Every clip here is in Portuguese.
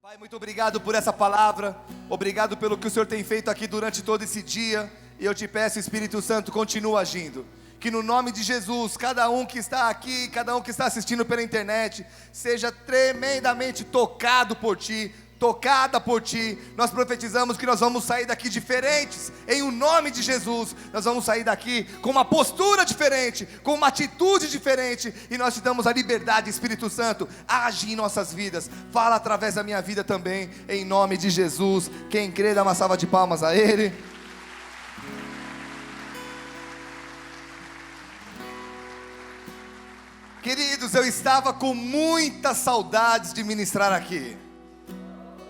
Pai, muito obrigado por essa palavra, obrigado pelo que o Senhor tem feito aqui durante todo esse dia, e eu te peço, Espírito Santo, continua agindo, que no nome de Jesus, cada um que está aqui, cada um que está assistindo pela internet, seja tremendamente tocado por Ti, tocada por Ti. Nós profetizamos que nós vamos sair daqui diferentes, em o nome de Jesus. Nós vamos sair daqui com uma postura diferente, com uma atitude diferente, e nós te damos a liberdade, Espírito Santo, age em nossas vidas, fala através da minha vida também, em nome de Jesus. Quem crê, dá uma salva de palmas a Ele. Queridos, eu estava com muitas saudades de ministrar aqui.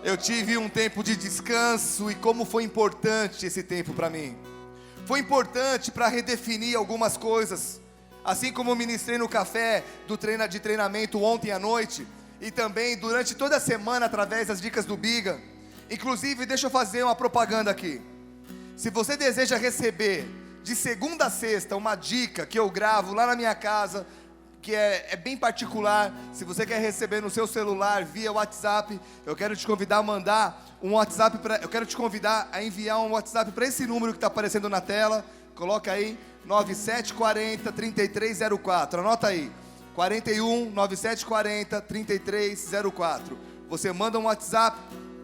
Eu tive um tempo de descanso, e como foi importante esse tempo para mim. Foi importante para redefinir algumas coisas, assim como eu ministrei no café de treinamento ontem à noite, e também durante toda a semana através das dicas do Biga. Inclusive, deixa eu fazer uma propaganda aqui. Se você deseja receber de segunda a sexta uma dica que eu gravo lá na minha casa, que é bem particular, se você quer receber no seu celular via WhatsApp, eu quero te convidar a mandar um WhatsApp eu quero te convidar a enviar um WhatsApp para esse número que está aparecendo na tela. Coloca aí 9740 3304. Anota aí 41 9740 3304. Você manda um WhatsApp,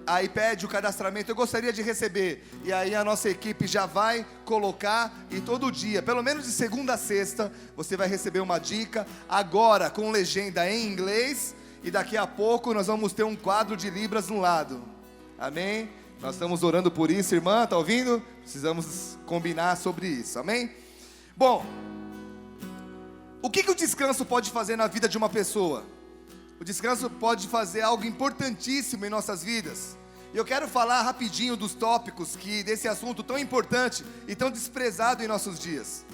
aí pede o cadastramento, eu gostaria de receber, e aí a nossa equipe já vai colocar, e todo dia, pelo menos de segunda a sexta, você vai receber uma dica, agora com legenda em inglês, e daqui a pouco nós vamos ter um quadro de Libras no lado, amém? Nós estamos orando por isso, irmã, está ouvindo? Precisamos combinar sobre isso, amém? Bom, o que o descanso pode fazer na vida de uma pessoa? O descanso pode fazer algo importantíssimo em nossas vidas. E eu quero falar rapidinho dos tópicos desse assunto tão importante e tão desprezado em nossos dias.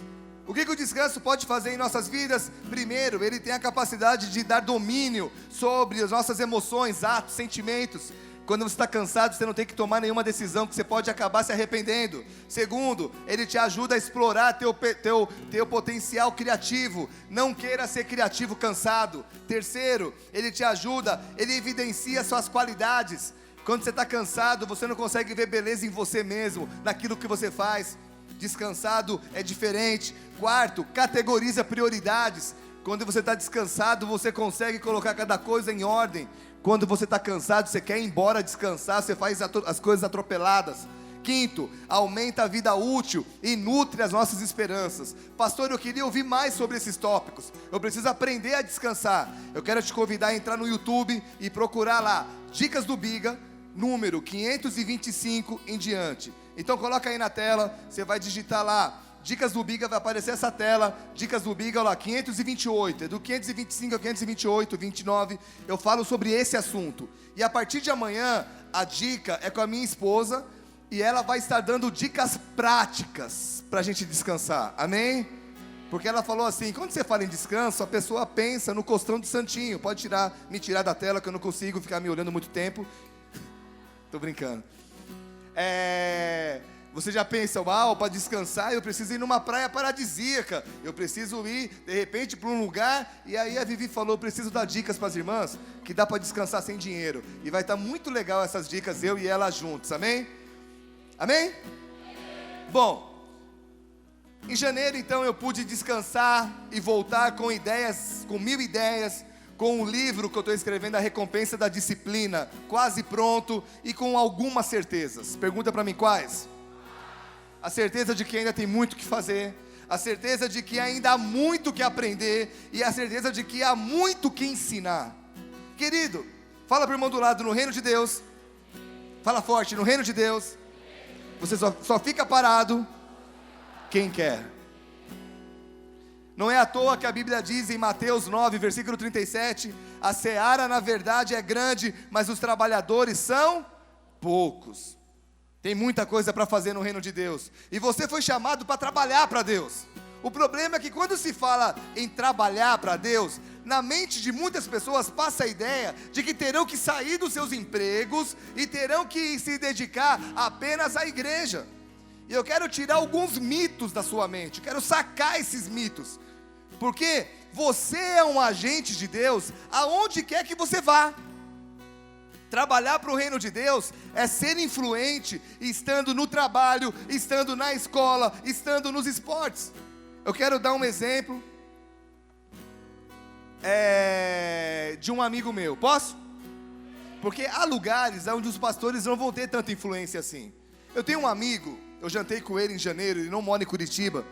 O que o descanso pode fazer em nossas vidas? Primeiro, ele tem a capacidade de dar domínio sobre as nossas emoções, atos, sentimentos. Quando você está cansado, você não tem que tomar nenhuma decisão, que você pode acabar se arrependendo. Segundo, ele te ajuda a explorar teu potencial criativo. Não queira ser criativo cansado. Terceiro, ele te ajuda, ele evidencia suas qualidades. Quando você está cansado, você não consegue ver beleza em você mesmo, naquilo que você faz. Descansado é diferente. Quarto, categoriza prioridades. Quando você está descansado, você consegue colocar cada coisa em ordem. Quando você está cansado, você quer ir embora descansar, você faz as coisas atropeladas. Quinto, aumenta a vida útil e nutre as nossas esperanças. Pastor, eu queria ouvir mais sobre esses tópicos. Eu preciso aprender a descansar. Eu quero te convidar a entrar no YouTube e procurar lá Dicas do Biga, número 525 em diante. Então coloca aí na tela, você vai digitar lá Dicas do Biga, vai aparecer essa tela, Dicas do Biga, lá, 528, é do 525 ao 528, 29, eu falo sobre esse assunto. E a partir de amanhã, a dica é com a minha esposa, e ela vai estar dando dicas práticas para a gente descansar, amém? Porque ela falou assim, quando você fala em descanso, a pessoa pensa no costão de santinho. Pode me tirar da tela, que eu não consigo ficar me olhando muito tempo. Tô brincando. Você já pensa, uau, para descansar eu preciso ir numa praia paradisíaca, eu preciso ir, de repente, para um lugar. E aí a Vivi falou, eu preciso dar dicas para as irmãs, que dá para descansar sem dinheiro. E vai estar muito legal essas dicas, eu e ela juntos, amém? Amém? Bom, em janeiro então eu pude descansar e voltar com ideias, com 1000 ideias, com um livro que eu estou escrevendo, A Recompensa da Disciplina, quase pronto, e com algumas certezas. Pergunta para mim quais? A certeza de que ainda tem muito o que fazer, a certeza de que ainda há muito o que aprender, e a certeza de que há muito o que ensinar. Querido, fala para o irmão do lado, no reino de Deus, fala forte, no reino de Deus, você só fica parado quem quer. Não é à toa que a Bíblia diz em Mateus 9, versículo 37, a seara na verdade é grande, mas os trabalhadores são poucos. Tem muita coisa para fazer no reino de Deus, e você foi chamado para trabalhar para Deus. O problema é que quando se fala em trabalhar para Deus, na mente de muitas pessoas passa a ideia de que terão que sair dos seus empregos e terão que se dedicar apenas à igreja. E eu quero tirar alguns mitos da sua mente, quero sacar esses mitos, porque você é um agente de Deus aonde quer que você vá. Trabalhar para o reino de Deus é ser influente, estando no trabalho, estando na escola, estando nos esportes. Eu quero dar um exemplo de um amigo meu, posso? Porque há lugares onde os pastores não vão ter tanta influência assim. Eu tenho um amigo, eu jantei com ele em janeiro, ele não mora em Curitiba,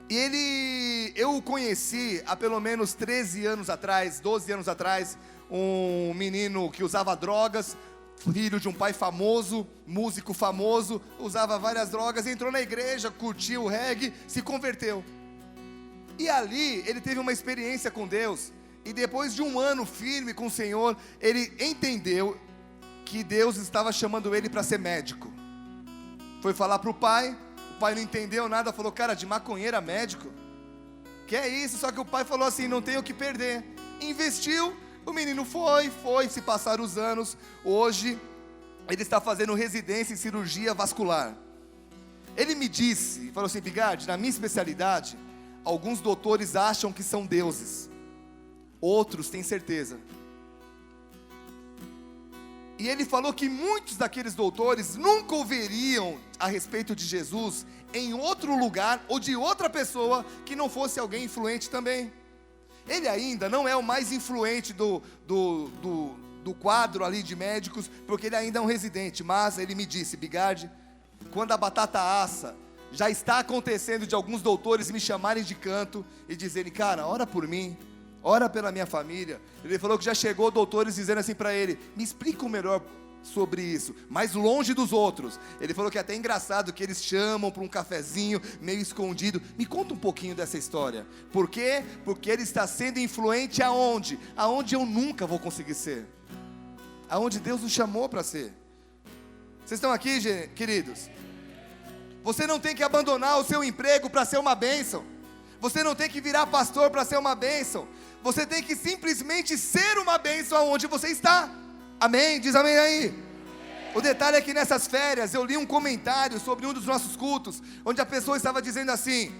e eu o conheci há pelo menos 13 anos atrás, 12 anos atrás, um menino que usava drogas, filho de um pai famoso, músico famoso, usava várias drogas, entrou na igreja, curtiu o reggae, se converteu. E ali ele teve uma experiência com Deus, e depois de um ano firme com o Senhor, ele entendeu que Deus estava chamando ele para ser médico. Foi falar para o pai não entendeu nada, falou: cara, de maconheiro a médico? Que é isso? Só que o pai falou assim: não tenho o que perder. Investiu, o menino foi, se passaram os anos, hoje ele está fazendo residência em cirurgia vascular. Ele me disse, falou assim: Bigard, na minha especialidade, alguns doutores acham que são deuses, outros têm certeza. E ele falou que muitos daqueles doutores nunca ouviriam a respeito de Jesus em outro lugar ou de outra pessoa que não fosse alguém influente também. Ele ainda não é o mais influente do quadro ali de médicos, porque ele ainda é um residente. Mas ele me disse: Bigard, quando a batata assa, já está acontecendo de alguns doutores me chamarem de canto e dizerem: cara, ora por mim, ora pela minha família. Ele falou que já chegou doutores dizendo assim para ele: me explica o melhor sobre isso, mais longe dos outros. Ele falou que é até engraçado que eles chamam para um cafezinho meio escondido. Me conta um pouquinho dessa história. Por quê? Porque ele está sendo influente aonde? Aonde eu nunca vou conseguir ser, aonde Deus nos chamou para ser. Vocês estão aqui, queridos? Você não tem que abandonar o seu emprego para ser uma bênção. Você não tem que virar pastor para ser uma bênção. Você tem que simplesmente ser uma bênção aonde você está. Amém? Diz amém aí. O detalhe é que nessas férias eu li um comentário sobre um dos nossos cultos, onde a pessoa estava dizendo assim: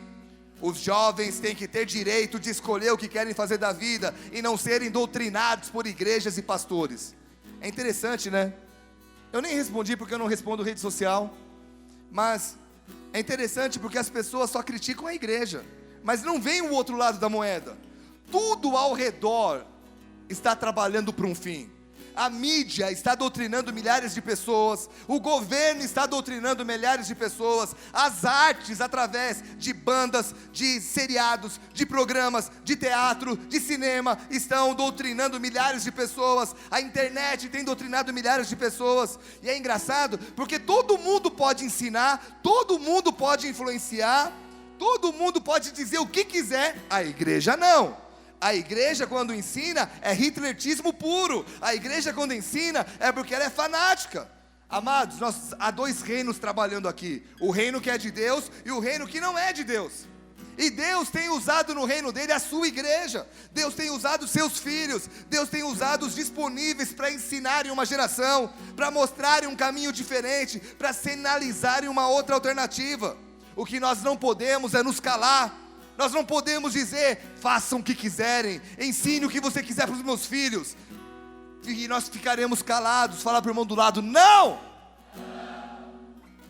os jovens têm que ter direito de escolher o que querem fazer da vida e não serem doutrinados por igrejas e pastores. É interessante, né? Eu nem respondi porque eu não respondo rede social, mas é interessante porque as pessoas só criticam a igreja, mas não veem o outro lado da moeda. Tudo ao redor está trabalhando para um fim. A mídia está doutrinando milhares de pessoas, o governo está doutrinando milhares de pessoas, as artes através de bandas, de seriados, de programas, de teatro, de cinema, estão doutrinando milhares de pessoas, a internet tem doutrinado milhares de pessoas, e é engraçado, porque todo mundo pode ensinar, todo mundo pode influenciar, todo mundo pode dizer o que quiser, a igreja não. A igreja quando ensina é hitlerismo puro. A igreja quando ensina é porque ela é fanática. Amados, há dois reinos trabalhando aqui: o reino que é de Deus e o reino que não é de Deus. E Deus tem usado no reino dele a sua igreja. Deus tem usado os seus filhos. Deus tem usado os disponíveis para ensinarem uma geração, para mostrarem um caminho diferente, para sinalizarem uma outra alternativa. O que nós não podemos é nos calar. Nós não podemos dizer: façam o que quiserem, ensine o que você quiser para os meus filhos, e nós ficaremos calados. Falar para o irmão do lado: não!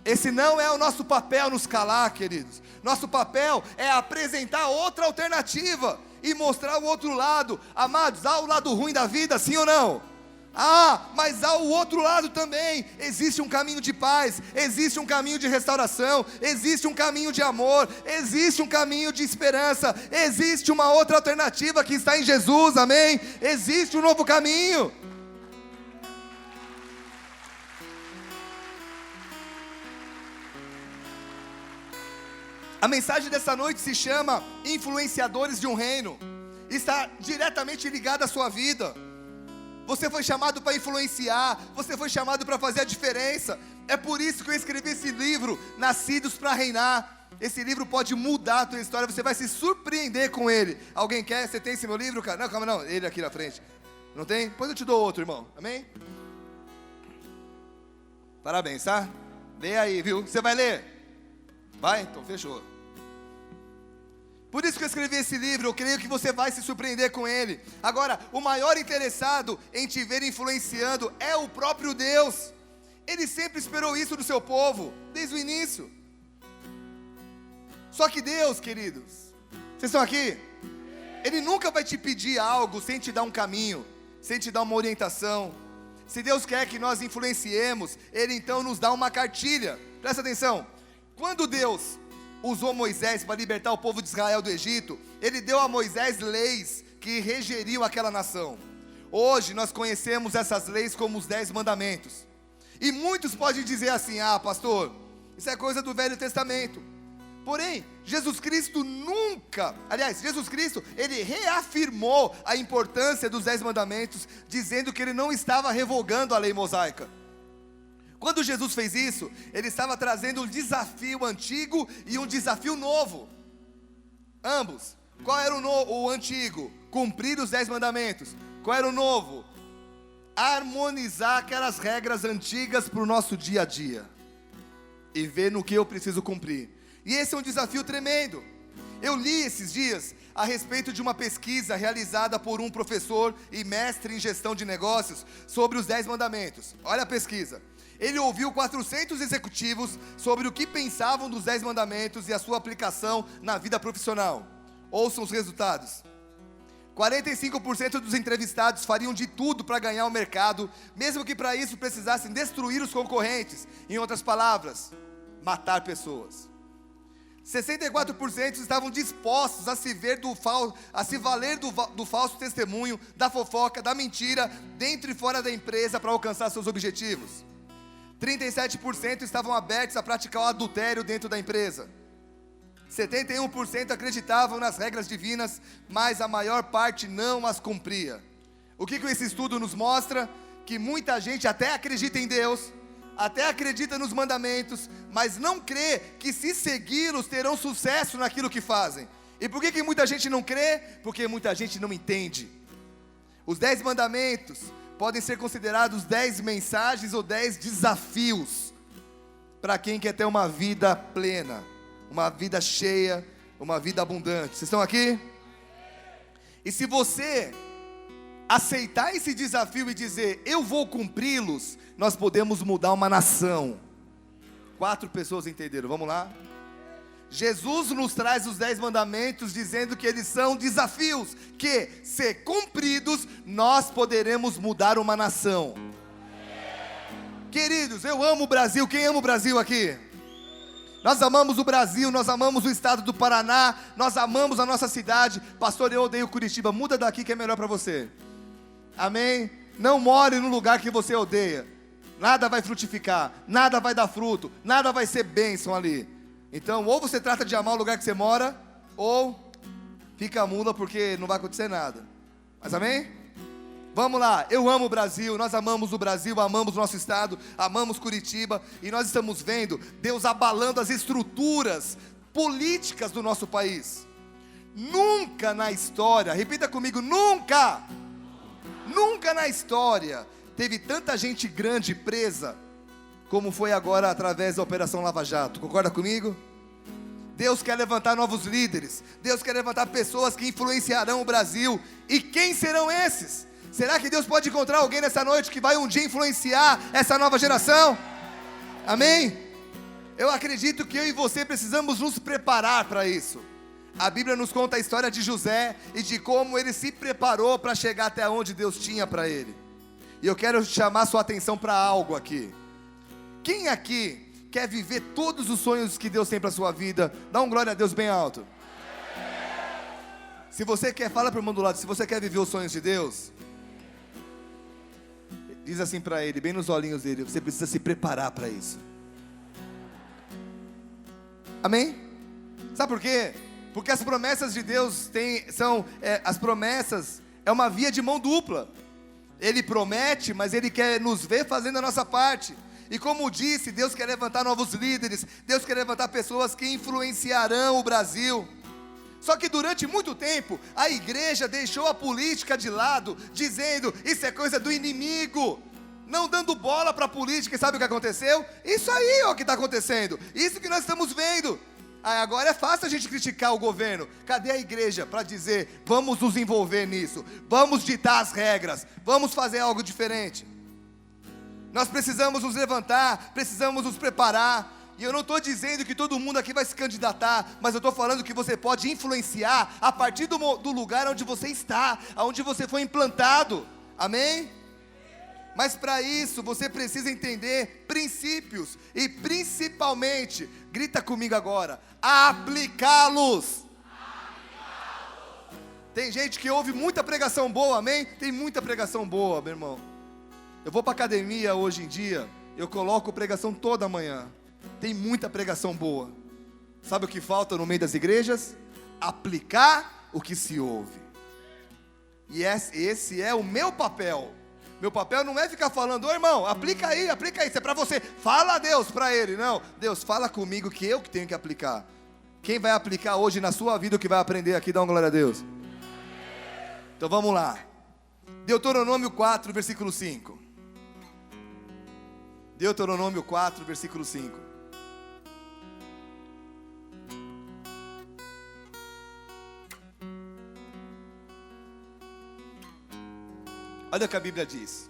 Esse não é o nosso papel, nos calar, queridos. Nosso papel é apresentar outra alternativa e mostrar o outro lado. Amados, há o lado ruim da vida, sim ou não? Mas há o outro lado também. Existe um caminho de paz, existe um caminho de restauração, existe um caminho de amor, existe um caminho de esperança, existe uma outra alternativa que está em Jesus, amém? Existe um novo caminho. A mensagem dessa noite se chama Influenciadores de um Reino. Está diretamente ligada à sua vida. Você foi chamado para influenciar, você foi chamado para fazer a diferença. É por isso que eu escrevi esse livro, Nascidos para Reinar. Esse livro pode mudar a tua história, você vai se surpreender com ele. Alguém quer? Você tem esse meu livro, cara? Não, calma não, ele aqui na frente. Não tem? Depois eu te dou outro, irmão, amém? Parabéns, tá? Lê aí, viu? Você vai ler? Vai? Então fechou. Por isso que eu escrevi esse livro, eu creio que você vai se surpreender com ele. Agora, o maior interessado em te ver influenciando é o próprio Deus. Ele sempre esperou isso do seu povo, desde o início. Só que Deus, queridos, vocês estão aqui? Ele nunca vai te pedir algo sem te dar um caminho, sem te dar uma orientação. Se Deus quer que nós influenciemos, Ele então nos dá uma cartilha. Presta atenção, quando Deus usou Moisés para libertar o povo de Israel do Egito, Ele deu a Moisés leis que regeriam aquela nação. Hoje nós conhecemos essas leis como os 10 mandamentos. E muitos podem dizer assim: ah, pastor, isso é coisa do Velho Testamento. Porém, Jesus Cristo Ele reafirmou a importância dos 10 mandamentos, dizendo que Ele não estava revogando a lei mosaica. Quando Jesus fez isso, Ele estava trazendo um desafio antigo e um desafio novo. Ambos. Qual era o antigo? Cumprir os 10 mandamentos. Qual era o novo? Harmonizar aquelas regras antigas para o nosso dia a dia. E ver no que eu preciso cumprir. E esse é um desafio tremendo. Eu li esses dias a respeito de uma pesquisa realizada por um professor e mestre em gestão de negócios sobre os 10 mandamentos. Olha a pesquisa. Ele ouviu 400 executivos sobre o que pensavam dos 10 mandamentos e a sua aplicação na vida profissional. Ouçam os resultados. 45% dos entrevistados fariam de tudo para ganhar o mercado, mesmo que para isso precisassem destruir os concorrentes. Em outras palavras, matar pessoas. 64% estavam dispostos a se valer do falso testemunho, da fofoca, da mentira, dentro e fora da empresa para alcançar seus objetivos. 37% estavam abertos a praticar o adultério dentro da empresa. 71% acreditavam nas regras divinas, mas a maior parte não as cumpria. O que esse estudo nos mostra? Que muita gente até acredita em Deus, até acredita nos mandamentos, mas não crê que se segui-los terão sucesso naquilo que fazem. E por que muita gente não crê? Porque muita gente não entende. Os 10 mandamentos podem ser considerados 10 mensagens ou 10 desafios para quem quer ter uma vida plena, uma vida cheia, uma vida abundante. Vocês estão aqui? E se você aceitar esse desafio e dizer, eu vou cumpri-los, nós podemos mudar uma nação. 4 pessoas entenderam, vamos lá? Jesus nos traz os 10 mandamentos dizendo que eles são desafios que, se cumpridos, nós poderemos mudar uma nação. Queridos, eu amo o Brasil. Quem ama o Brasil aqui? Nós amamos o Brasil, nós amamos o estado do Paraná, nós amamos a nossa cidade. Pastor, eu odeio Curitiba, muda daqui que é melhor para você. Amém? Não more no lugar que você odeia. Nada vai frutificar, nada vai dar fruto, nada vai ser bênção ali. Então, ou você trata de amar o lugar que você mora, ou fica mula, porque não vai acontecer nada. Mas amém? Vamos lá, eu amo o Brasil, nós amamos o Brasil, amamos o nosso estado, amamos Curitiba, e nós estamos vendo Deus abalando as estruturas políticas do nosso país. Nunca na história, repita comigo, nunca na história teve tanta gente grande presa como foi agora através da Operação Lava Jato. Concorda comigo? Deus quer levantar novos líderes. Deus quer levantar pessoas que influenciarão o Brasil. E quem serão esses? Será que Deus pode encontrar alguém nessa noite que vai um dia influenciar essa nova geração? Amém? Eu acredito que eu e você precisamos nos preparar para isso. A Bíblia nos conta a história de José e de como ele se preparou para chegar até onde Deus tinha para ele. E eu quero chamar sua atenção para algo aqui. Quem aqui quer viver todos os sonhos que Deus tem para a sua vida? Dá um glória a Deus bem alto. Se você quer, fala para o irmão do lado, se você quer viver os sonhos de Deus, diz assim para ele, bem nos olhinhos dele, você precisa se preparar para isso. Amém? Sabe por quê? Porque as promessas de Deus as promessas é uma via de mão dupla. Ele promete, mas Ele quer nos ver fazendo a nossa parte. E como disse, Deus quer levantar novos líderes, Deus quer levantar pessoas que influenciarão o Brasil. Só que durante muito tempo, a igreja deixou a política de lado, dizendo, isso é coisa do inimigo, não dando bola para a política. E sabe o que aconteceu? Isso aí é o que está acontecendo, isso que nós estamos vendo. Agora é fácil a gente criticar o governo. Cadê a igreja para dizer, vamos nos envolver nisso, vamos ditar as regras, vamos fazer algo diferente? Nós precisamos nos levantar, precisamos nos preparar. E eu não estou dizendo que todo mundo aqui vai se candidatar, mas eu estou falando que você pode influenciar a partir do lugar onde você está, onde você foi implantado, amém? Mas para isso você precisa entender princípios e principalmente, grita comigo agora, aplicá-los. Tem gente que ouve muita pregação boa, amém? Tem muita pregação boa, meu irmão. Eu vou para academia hoje em dia, eu coloco pregação toda manhã. Tem muita pregação boa. Sabe o que falta no meio das igrejas? Aplicar o que se ouve. E esse é o meu papel. Meu papel não é ficar falando, ô irmão, aplica aí, isso é para você. Fala a Deus para ele. Não, Deus, fala comigo que eu que tenho que aplicar. Quem vai aplicar hoje na sua vida o que vai aprender aqui, dá uma glória a Deus. Então vamos lá. Deuteronômio 4, versículo 5. Deuteronômio 4, versículo 5. Olha o que a Bíblia diz.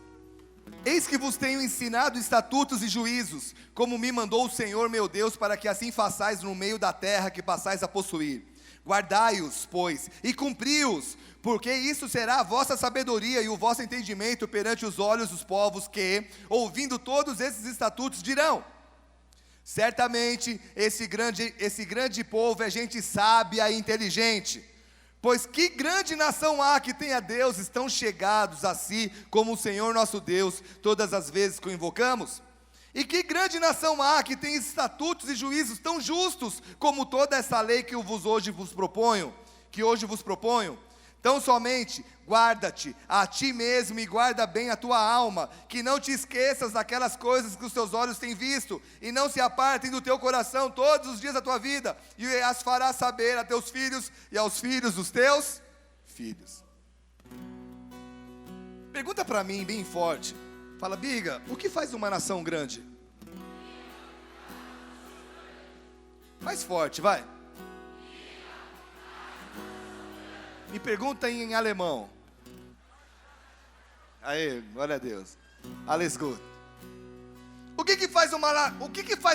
Eis que vos tenho ensinado estatutos e juízos, como me mandou o Senhor meu Deus, para que assim façais no meio da terra que passais a possuir. Guardai-os, pois, e cumpri-os, porque isso será a vossa sabedoria e o vosso entendimento perante os olhos dos povos que, ouvindo todos esses estatutos, dirão: certamente esse grande povo é gente sábia e inteligente. Pois que grande nação há que tenha deuses tão chegados a si como o Senhor nosso Deus, todas as vezes que o invocamos? E que grande nação há que tem estatutos e juízos tão justos como toda essa lei que hoje vos proponho? Tão somente guarda-te a ti mesmo e guarda bem a tua alma, que não te esqueças daquelas coisas que os teus olhos têm visto, e não se apartem do teu coração todos os dias da tua vida, e as farás saber a teus filhos e aos filhos dos teus filhos. Pergunta para mim bem forte, fala, Biga, o que faz uma nação grande? Mais forte, vai. Me pergunta em alemão. Aê, glória a Deus. Alles gut. O que faz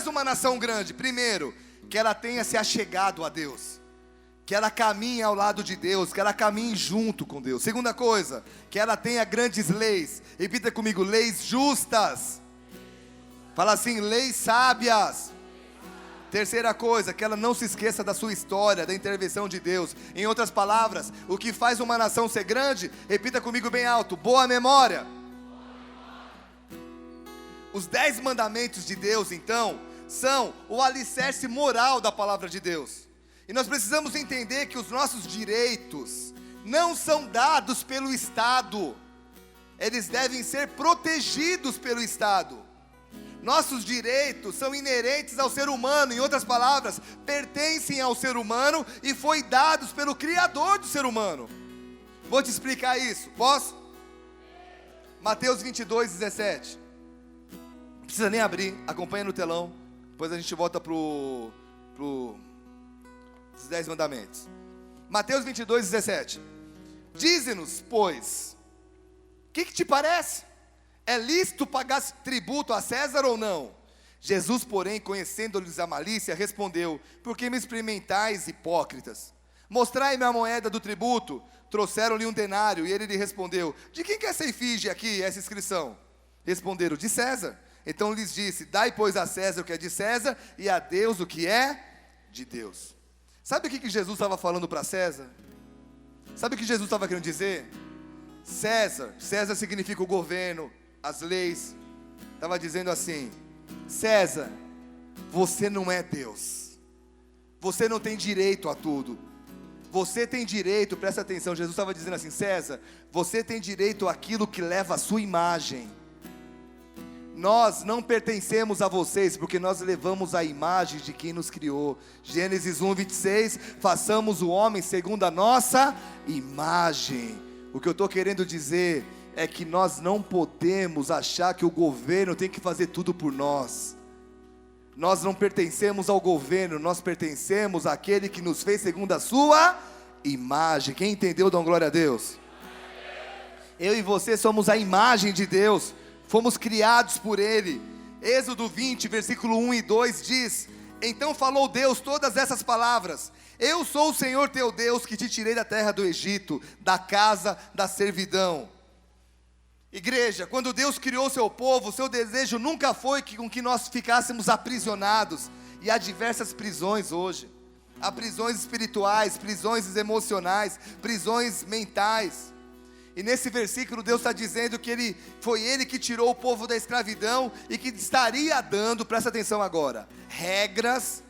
uma nação grande? Primeiro, que ela tenha se achegado a Deus, que ela caminhe ao lado de Deus, que ela caminhe junto com Deus. Segunda coisa, que ela tenha grandes leis. Repita comigo, leis justas. Fala assim, leis sábias. Terceira coisa, que ela não se esqueça da sua história, da intervenção de Deus. Em outras palavras, o que faz uma nação ser grande, repita comigo bem alto, boa memória. Os 10 mandamentos de Deus, então, são o alicerce moral da palavra de Deus. E nós precisamos entender que os nossos direitos não são dados pelo Estado. Eles devem ser protegidos pelo Estado. Nossos direitos são inerentes ao ser humano, em outras palavras, pertencem ao ser humano e foi dados pelo Criador do ser humano. Vou te explicar isso, posso? Mateus 22, 17. Não precisa nem abrir, acompanha no telão. Depois a gente volta para os 10 mandamentos. Mateus 22, 17. Dize-nos, pois, o que te parece? É lícito pagar tributo a César ou não? Jesus, porém, conhecendo-lhes a malícia, respondeu: por que me experimentais, hipócritas? Mostrai-me a moeda do tributo. Trouxeram-lhe um denário, e ele lhe respondeu: de quem que é essa efígie aqui, essa inscrição? Responderam: de César. Então lhes disse: dai, pois, a César o que é de César, e a Deus o que é de Deus. Sabe o que Jesus estava falando para César? Sabe o que Jesus estava querendo dizer? César significa o governo, as leis. Estava dizendo assim: César, você não é Deus. Você não tem direito a tudo. Você tem direito, presta atenção, Jesus estava dizendo assim: César, você tem direito àquilo que leva a sua imagem. Nós não pertencemos a vocês, porque nós levamos a imagem de quem nos criou. Gênesis 1, 26, façamos o homem segundo a nossa imagem. O que eu estou querendo dizer é que nós não podemos achar que o governo tem que fazer tudo por nós. Nós não pertencemos ao governo, nós pertencemos àquele que nos fez segundo a sua imagem. Quem entendeu, dá glória a Deus. Eu e você somos a imagem de Deus, fomos criados por Ele. Êxodo 20, versículo 1 e 2 diz: então falou Deus todas essas palavras: eu sou o Senhor teu Deus, que te tirei da terra do Egito, da casa da servidão. Igreja, quando Deus criou o seu povo, seu desejo nunca foi com que nós ficássemos aprisionados. E há diversas prisões hoje. Há prisões espirituais, prisões emocionais, prisões mentais. E nesse versículo Deus está dizendo que foi Ele que tirou o povo da escravidão e que estaria dando, presta atenção agora, regras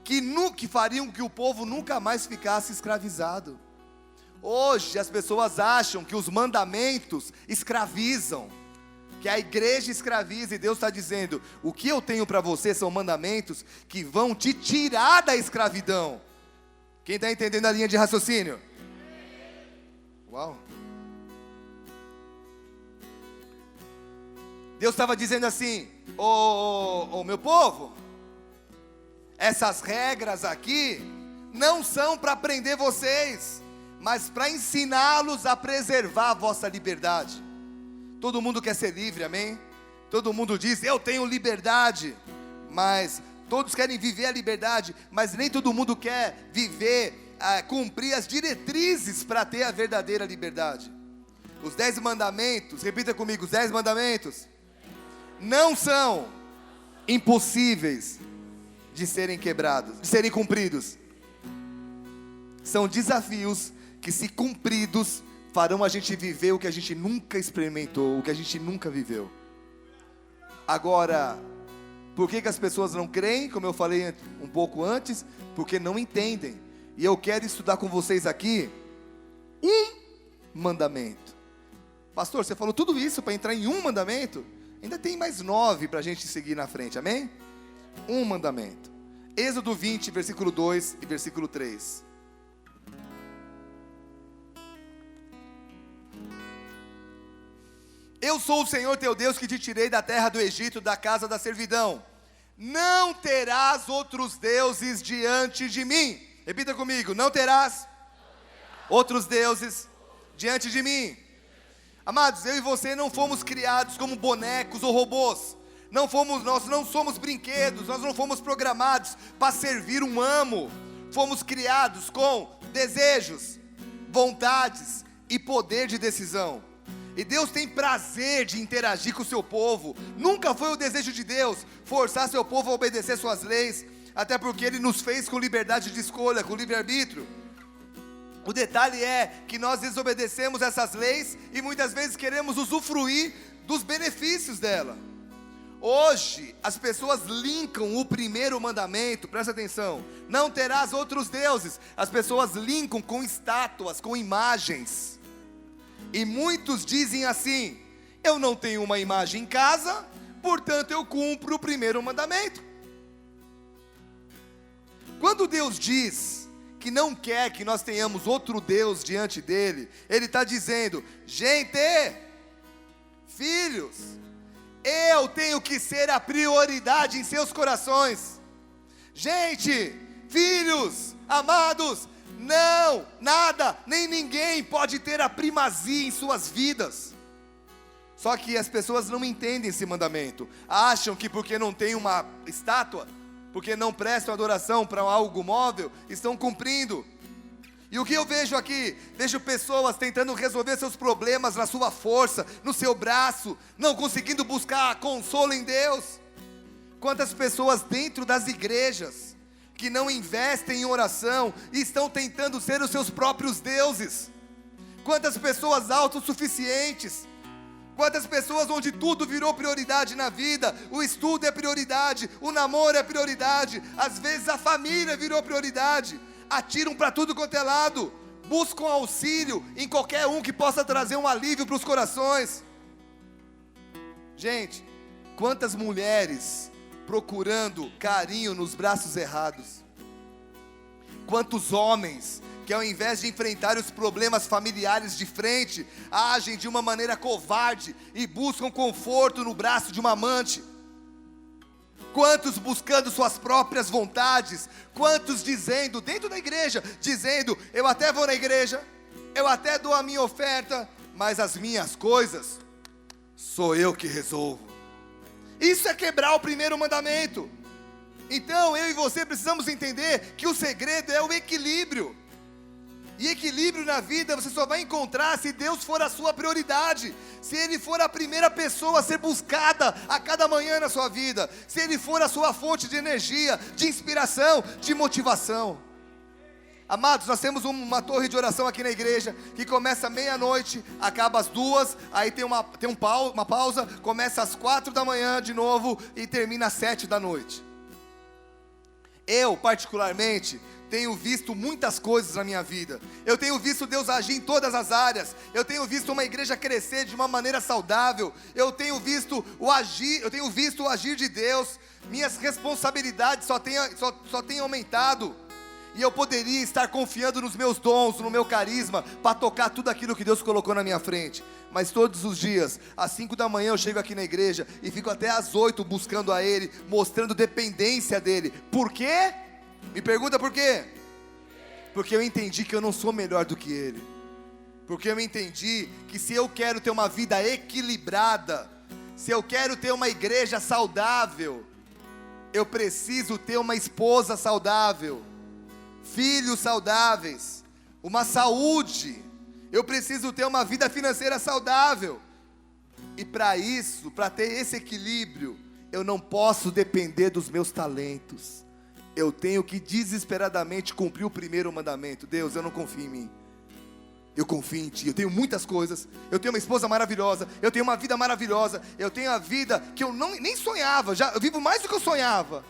que fariam que o povo nunca mais ficasse escravizado. Hoje as pessoas acham que os mandamentos escravizam, que a igreja escraviza, e Deus está dizendo: o que eu tenho para você são mandamentos que vão te tirar da escravidão. Quem está entendendo a linha de raciocínio? Uau! Deus estava dizendo assim: ô meu povo, essas regras aqui não são para prender vocês, mas para ensiná-los a preservar a vossa liberdade. Todo mundo quer ser livre, amém? Todo mundo diz: eu tenho liberdade, mas todos querem viver a liberdade, mas nem todo mundo quer viver, cumprir as diretrizes para ter a verdadeira liberdade. Os 10 mandamentos, repita comigo: os 10 mandamentos não são impossíveis de serem quebrados, de serem cumpridos. São desafios que, se cumpridos, farão a gente viver o que a gente nunca experimentou, o que a gente nunca viveu. Agora, por que as pessoas não creem? Como eu falei um pouco antes, porque não entendem. E eu quero estudar com vocês aqui um mandamento. Pastor, você falou tudo isso para entrar em um mandamento? Ainda tem mais 9 para a gente seguir na frente, amém? Um mandamento. Êxodo 20, versículo 2 e versículo 3. Eu sou o Senhor teu Deus, que te tirei da terra do Egito, da casa da servidão. Não terás outros deuses diante de mim. Repita comigo: não terás outros deuses diante de mim. Amados, eu e você não fomos criados como bonecos ou robôs. Nós não somos brinquedos, nós não fomos programados para servir um amo. Fomos criados com desejos, vontades e poder de decisão. E Deus tem prazer de interagir com o seu povo. Nunca foi o desejo de Deus forçar seu povo a obedecer suas leis, até porque Ele nos fez com liberdade de escolha, com livre-arbítrio. O detalhe é que nós desobedecemos essas leis e muitas vezes queremos usufruir dos benefícios dela. Hoje as pessoas linkam o primeiro mandamento, presta atenção: não terás outros deuses. As pessoas linkam com estátuas, com imagens. E muitos dizem assim: eu não tenho uma imagem em casa, portanto eu cumpro o primeiro mandamento. Quando Deus diz que não quer que nós tenhamos outro Deus diante dele, Ele está dizendo: gente, filhos, eu tenho que ser a prioridade em seus corações. Gente, filhos, amados, não, nada, nem ninguém pode ter a primazia em suas vidas. Só que as pessoas não entendem esse mandamento. Acham que porque não tem uma estátua, porque não prestam adoração para algo móvel, estão cumprindo. E o que eu vejo aqui? Vejo pessoas tentando resolver seus problemas na sua força, no seu braço, não conseguindo buscar consolo em Deus. Quantas pessoas dentro das igrejas que não investem em oração e estão tentando ser os seus próprios deuses? Quantas pessoas autossuficientes? Quantas pessoas onde tudo virou prioridade na vida? O estudo é prioridade, o namoro é prioridade, às vezes a família virou prioridade. Atiram para tudo quanto é lado, buscam auxílio em qualquer um que possa trazer um alívio para os corações. Gente, quantas mulheres procurando carinho nos braços errados? Quantos homens que, ao invés de enfrentar os problemas familiares de frente, agem de uma maneira covarde e buscam conforto no braço de uma amante? Quantos buscando suas próprias vontades? Quantos dizendo, dentro da igreja, dizendo, eu até vou na igreja, eu até dou a minha oferta, mas as minhas coisas, sou eu que resolvo. Isso é quebrar o primeiro mandamento. Então eu e você precisamos entender que o segredo é o equilíbrio. E equilíbrio na vida você só vai encontrar se Deus for a sua prioridade, se Ele for a primeira pessoa a ser buscada a cada manhã na sua vida, se Ele for a sua fonte de energia, de inspiração, de motivação. Amados, nós temos uma torre de oração aqui na igreja, que começa meia-noite, acaba às 2, aí tem uma pausa, começa às 4 da manhã de novo e termina às 7 da noite. Eu, particularmente, tenho visto muitas coisas na minha vida. Eu tenho visto Deus agir em todas as áreas. Eu tenho visto uma igreja crescer de uma maneira saudável. Eu tenho visto o agir de Deus. Minhas responsabilidades só têm aumentado. E eu poderia estar confiando nos meus dons, no meu carisma, para tocar tudo aquilo que Deus colocou na minha frente. Mas todos os dias, às 5 da manhã eu chego aqui na igreja e fico até às 8 buscando a Ele, mostrando dependência dEle. Por quê? Me pergunta por quê? Porque eu entendi que eu não sou melhor do que Ele. Porque eu entendi que se eu quero ter uma vida equilibrada, se eu quero ter uma igreja saudável, eu preciso ter uma esposa saudável, filhos saudáveis, uma saúde. Eu preciso ter uma vida financeira saudável. E para isso, para ter esse equilíbrio, eu não posso depender dos meus talentos. Eu tenho que desesperadamente cumprir o primeiro mandamento. Deus, eu não confio em mim, eu confio em Ti. Eu tenho muitas coisas, eu tenho uma esposa maravilhosa, eu tenho uma vida maravilhosa, eu tenho a vida que eu nem sonhava, eu vivo mais do que eu sonhava,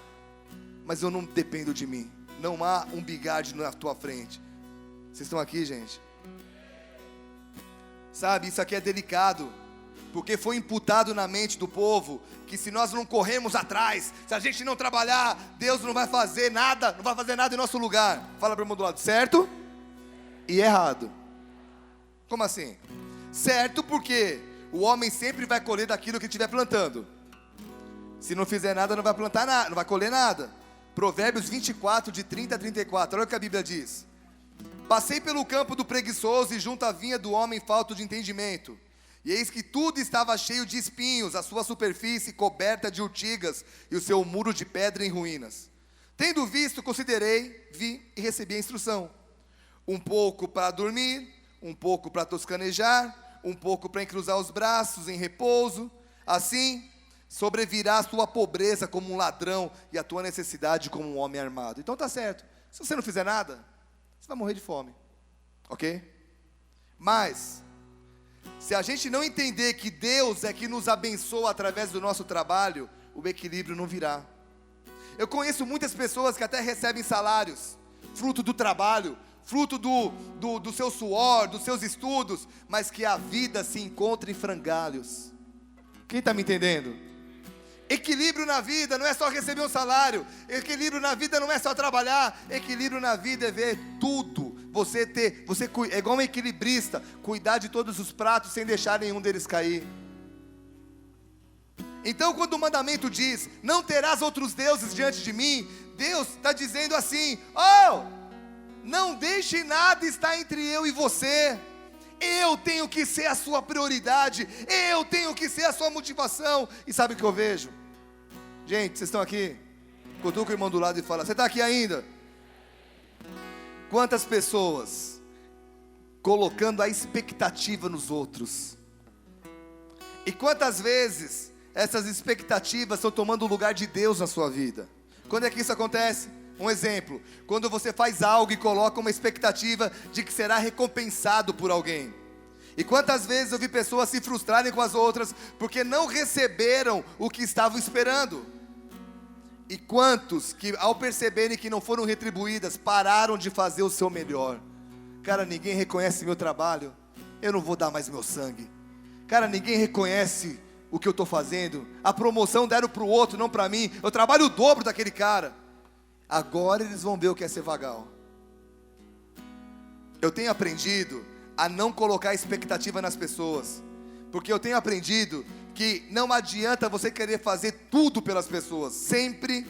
mas eu não dependo de mim. Não há um bigode na tua frente. Vocês estão aqui, gente? Sabe, isso aqui é delicado, porque foi imputado na mente do povo que se nós não corrermos atrás, se a gente não trabalhar, Deus não vai fazer nada em nosso lugar. Fala para o irmão do lado, certo e errado. Como assim? Certo, porque o homem sempre vai colher daquilo que estiver plantando. Se não fizer nada, não vai plantar nada, não vai colher nada. Provérbios 24, de 30 a 34, olha o que a Bíblia diz. Passei pelo campo do preguiçoso e junto à vinha do homem falto de entendimento. E eis que tudo estava cheio de espinhos, a sua superfície coberta de urtigas, e o seu muro de pedra em ruínas. Tendo visto, considerei, vi e recebi a instrução. Um pouco para dormir, um pouco para toscanejar, um pouco para encruzar os braços em repouso. Assim, sobrevirá a tua pobreza como um ladrão, e a tua necessidade como um homem armado. Então tá certo, se você não fizer nada, você vai morrer de fome, ok? Mas se a gente não entender que Deus é que nos abençoa através do nosso trabalho, o equilíbrio não virá. Eu conheço muitas pessoas que até recebem salários, fruto do trabalho, fruto do seu suor, dos seus estudos, mas que a vida se encontra em frangalhos. Quem está me entendendo? Equilíbrio na vida não é só receber um salário. Equilíbrio na vida não é só trabalhar. Equilíbrio na vida é ver tudo. É igual um equilibrista, cuidar de todos os pratos sem deixar nenhum deles cair. Então quando o mandamento diz, não terás outros deuses diante de mim, Deus está dizendo assim, não deixe nada estar entre eu e você. Eu tenho que ser a sua prioridade, eu tenho que ser a sua motivação. E sabe o que eu vejo? Gente, vocês estão aqui? Cutuca o irmão do lado e fala, você está aqui ainda? Quantas pessoas colocando a expectativa nos outros? E quantas vezes essas expectativas estão tomando o lugar de Deus na sua vida? Quando é que isso acontece? Um exemplo, quando você faz algo e coloca uma expectativa de que será recompensado por alguém. E quantas vezes eu vi pessoas se frustrarem com as outras porque não receberam o que estavam esperando? E quantos que ao perceberem que não foram retribuídas, pararam de fazer o seu melhor? Cara, ninguém reconhece meu trabalho, eu não vou dar mais meu sangue. Cara, ninguém reconhece o que eu estou fazendo. A promoção deram para o outro, não para mim. Eu trabalho o dobro daquele cara. Agora eles vão ver o que é ser vagal. Eu tenho aprendido a não colocar expectativa nas pessoas, porque eu tenho aprendido que não adianta você querer fazer tudo pelas pessoas. Sempre,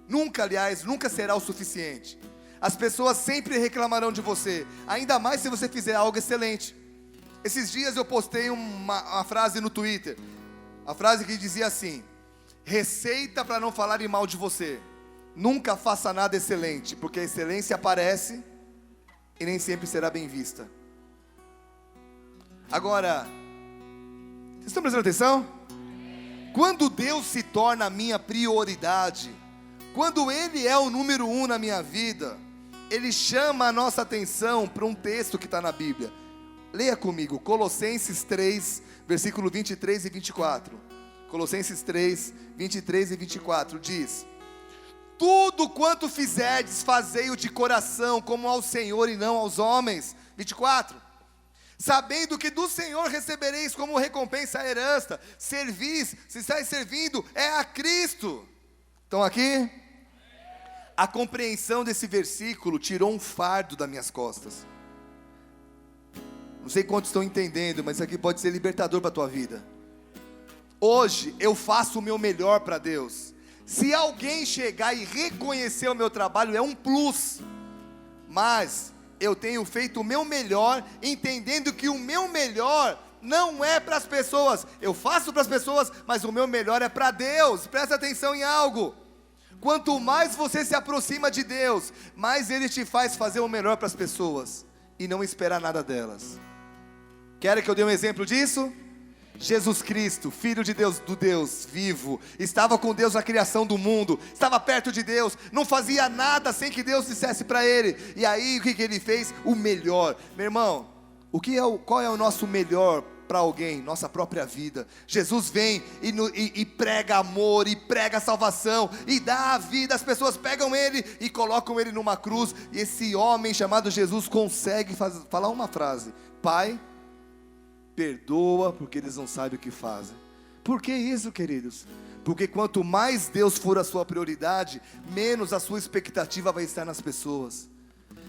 nunca, aliás, nunca será o suficiente. As pessoas sempre reclamarão de você, ainda mais se você fizer algo excelente. Esses dias eu postei uma frase no Twitter. A frase que dizia assim: receita para não falarem mal de você: nunca faça nada excelente, porque a excelência aparece e nem sempre será bem vista. Agora, vocês estão prestando atenção? Quando Deus se torna a minha prioridade, quando Ele é o número 1 na minha vida, Ele chama a nossa atenção para um texto que está na Bíblia. Leia comigo, Colossenses 3, versículo 23 e 24. Colossenses 3, 23 e 24 diz: tudo quanto fizerdes, fazei-o de coração, como ao Senhor e não aos homens. 24. Sabendo que do Senhor recebereis como recompensa a herança, servis, se estáis servindo, é a Cristo. Estão aqui? A compreensão desse versículo tirou um fardo das minhas costas. Não sei quantos estão entendendo, mas isso aqui pode ser libertador para a tua vida. Hoje eu faço o meu melhor para Deus. Se alguém chegar e reconhecer o meu trabalho, é um plus. Mas eu tenho feito o meu melhor, entendendo que o meu melhor não é para as pessoas. Eu faço para as pessoas, mas o meu melhor é para Deus. Presta atenção em algo. Quanto mais você se aproxima de Deus, mais Ele te faz fazer o melhor para as pessoas e não esperar nada delas. Querem que eu dê um exemplo disso? Jesus Cristo, Filho de Deus, do Deus vivo, estava com Deus na criação do mundo, estava perto de Deus, não fazia nada sem que Deus dissesse para Ele. E aí o que Ele fez? O melhor. Meu irmão, qual é o nosso melhor para alguém? Nossa própria vida. Jesus vem e prega amor, e prega salvação, e dá a vida. As pessoas pegam Ele e colocam Ele numa cruz, e esse homem chamado Jesus consegue falar uma frase: Pai, perdoa, porque eles não sabem o que fazem. Por que isso, queridos? Porque quanto mais Deus for a sua prioridade, menos a sua expectativa vai estar nas pessoas.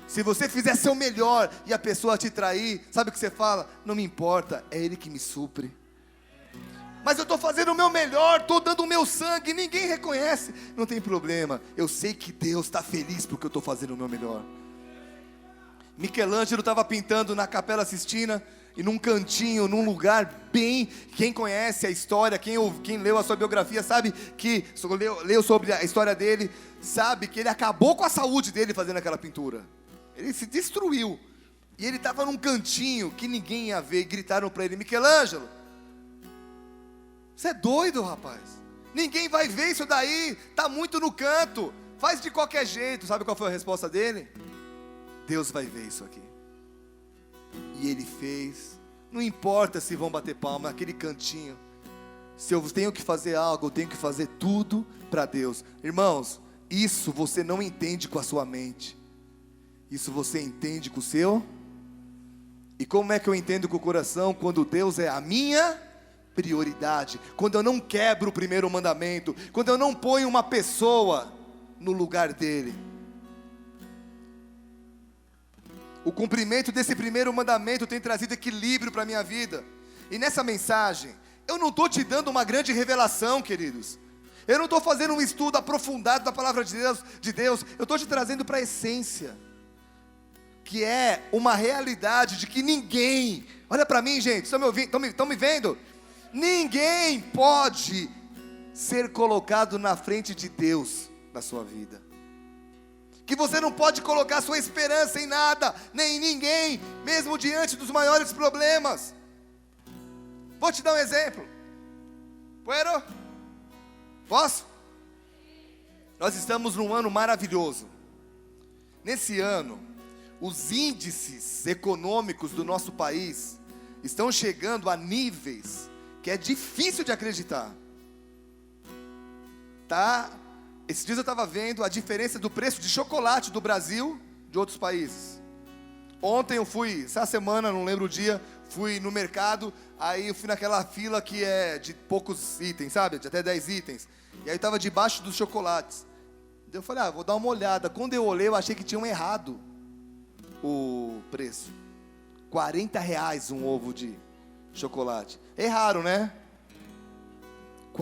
Se você fizer seu melhor e a pessoa te trair, sabe o que você fala? Não me importa, é Ele que me supre. Mas eu estou fazendo o meu melhor, estou dando o meu sangue, ninguém reconhece. Não tem problema, eu sei que Deus está feliz porque eu estou fazendo o meu melhor. Michelangelo estava pintando na Capela Sistina, e num cantinho, num lugar bem... Quem conhece a história, quem leu a sua biografia, sabe que... Leu sobre a história dele, sabe que ele acabou com a saúde dele fazendo aquela pintura. Ele se destruiu. E ele estava num cantinho que ninguém ia ver, e gritaram para ele: Michelangelo, você é doido, rapaz? Ninguém vai ver isso daí, está muito no canto, faz de qualquer jeito. Sabe qual foi a resposta dele? Deus vai ver isso aqui. E ele fez. Não importa se vão bater palma naquele cantinho. Se eu tenho que fazer algo, eu tenho que fazer tudo para Deus. Irmãos, isso você não entende com a sua mente, isso você entende com o seu. E como é que eu entendo com o coração? Quando Deus é a minha prioridade, quando eu não quebro o primeiro mandamento, quando eu não ponho uma pessoa no lugar dele. O cumprimento desse primeiro mandamento tem trazido equilíbrio para a minha vida. E nessa mensagem, eu não estou te dando uma grande revelação, queridos. Eu não estou fazendo um estudo aprofundado da palavra de Deus. Eu estou te trazendo para a essência, que é uma realidade de que ninguém... Olha para mim, gente, estão me ouvindo? Estão me vendo? Ninguém pode ser colocado na frente de Deus na sua vida. Que você não pode colocar sua esperança em nada, nem em ninguém, mesmo diante dos maiores problemas. Vou te dar um exemplo. Puedo? Posso? Nós estamos num ano maravilhoso. Nesse ano, os índices econômicos do nosso país estão chegando a níveis que é difícil de acreditar. Esses dias eu estava vendo a diferença do preço de chocolate do Brasil de outros países. Ontem eu fui, essa semana, não lembro o dia, fui no mercado, aí eu fui naquela fila que é de poucos itens, sabe? De até 10 itens. E aí eu estava debaixo dos chocolates. Eu falei, vou dar uma olhada. Quando eu olhei, eu achei que tinham errado o preço. R$40 um ovo de chocolate. Erraram, né?